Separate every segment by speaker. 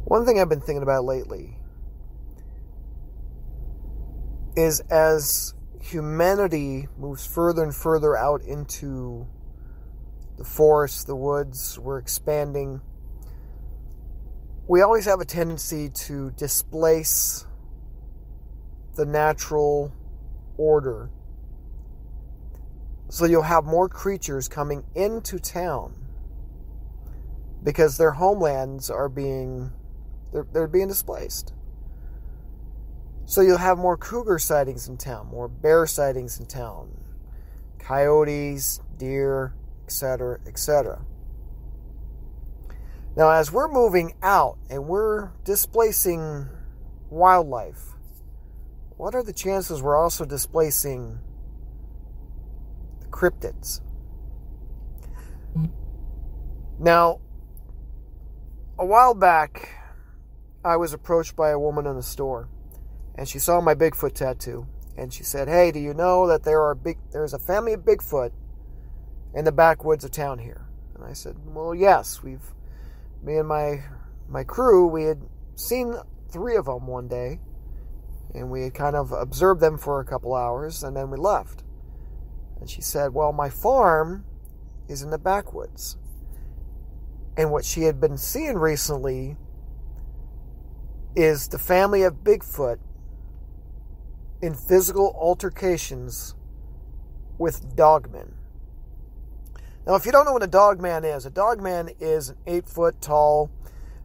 Speaker 1: One thing I've been thinking about lately is as humanity moves further and further out into the forests, the woods, we're expanding, we always have a tendency to displace the natural order. So you'll have more creatures coming into town because their homelands are being displaced. So you'll have more cougar sightings in town, more bear sightings in town, coyotes, deer, etc., etc. Now, as we're moving out and we're displacing wildlife, what are the chances we're also displacing the cryptids? Now, a while back, I was approached by a woman in a store, and she saw my Bigfoot tattoo, and she said, "Hey, do you know that there's a family of Bigfoot in the backwoods of town here?" And I said, "Well, yes, me and my crew, we had seen 3 of them one day, and we had kind of observed them for a couple hours, and then we left." And she said, "Well, my farm is in the backwoods." And what she had been seeing recently is the family of Bigfoot in physical altercations with dogmen. Now, if you don't know what a dogman is an 8-foot tall,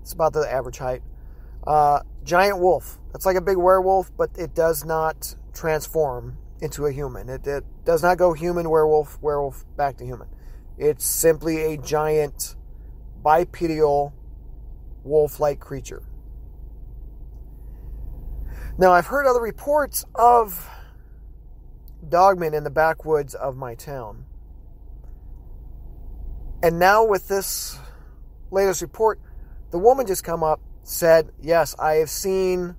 Speaker 1: it's about the average height, giant wolf. It's like a big werewolf, but it does not transform into a human. It does not go human, werewolf, werewolf, back to human. It's simply a giant bipedal wolf-like creature. Now, I've heard other reports of dogmen in the backwoods of my town. And now with this latest report, the woman just come up, said, "Yes, I have seen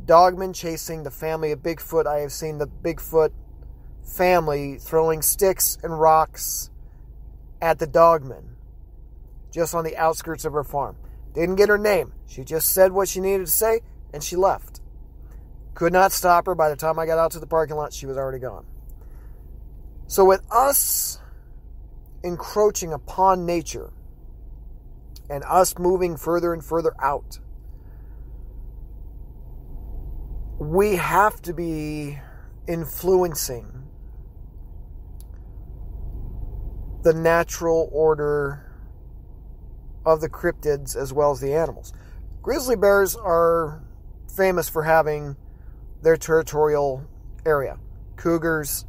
Speaker 1: dogmen chasing the family of Bigfoot. I have seen the Bigfoot family throwing sticks and rocks at the dogmen just on the outskirts of her farm." Didn't get her name. She just said what she needed to say, and she left. Could not stop her. By the time I got out to the parking lot, she was already gone. So with us encroaching upon nature and us moving further and further out, we have to be influencing the natural order of the cryptids as well as the animals. Grizzly bears are famous for having their territorial area. Cougars,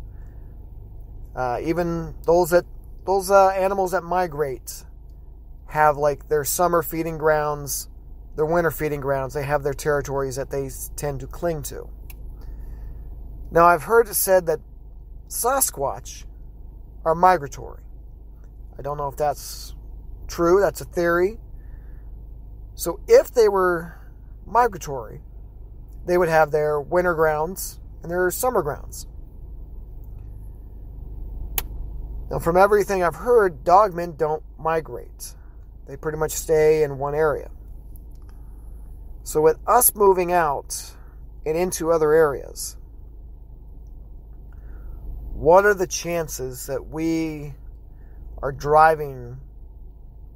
Speaker 1: even those animals that migrate have like their summer feeding grounds, their winter feeding grounds. They have their territories that they tend to cling to. Now, I've heard it said that Sasquatch are migratory. I don't know if that's true. That's a theory. So if they were migratory, they would have their winter grounds and their summer grounds. Now, from everything I've heard, dogmen don't migrate. They pretty much stay in one area. So with us moving out and into other areas, what are the chances that we are driving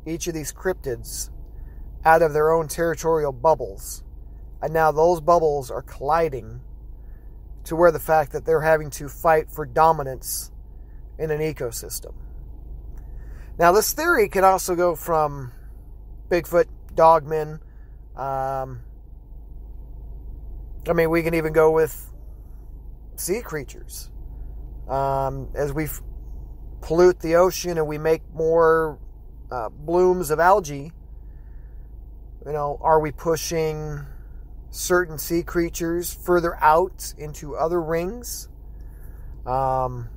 Speaker 1: each of these cryptids out of their own territorial bubbles? And now those bubbles are colliding to where the fact that they're having to fight for dominance in an ecosystem. Now, this theory can also go from Bigfoot, dogmen. We can even go with sea creatures. As we pollute the ocean and we make more blooms of algae, are we pushing certain sea creatures further out into other rings? What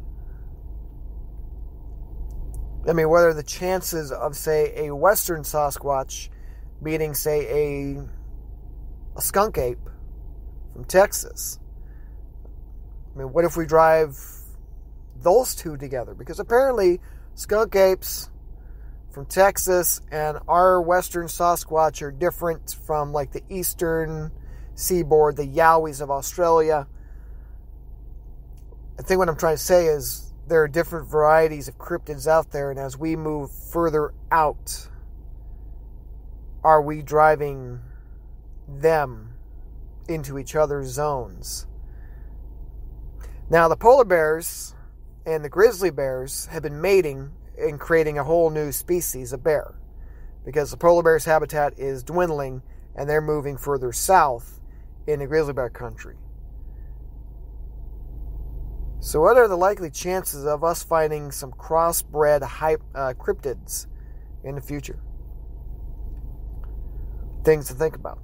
Speaker 1: are the chances of, say, a western Sasquatch meeting, say, a skunk ape from Texas? What if we drive those two together? Because apparently skunk apes from Texas, and our western Sasquatch are different from like the eastern seaboard, the Yowies of Australia. I think what I'm trying to say is there are different varieties of cryptids out there, and as we move further out, are we driving them into each other's zones? Now, the polar bears and the grizzly bears have been mating and creating a whole new species of bear, because the polar bear's habitat is dwindling and they're moving further south in the grizzly bear country. So what are the likely chances of us finding some crossbred cryptids in the future? Things to think about.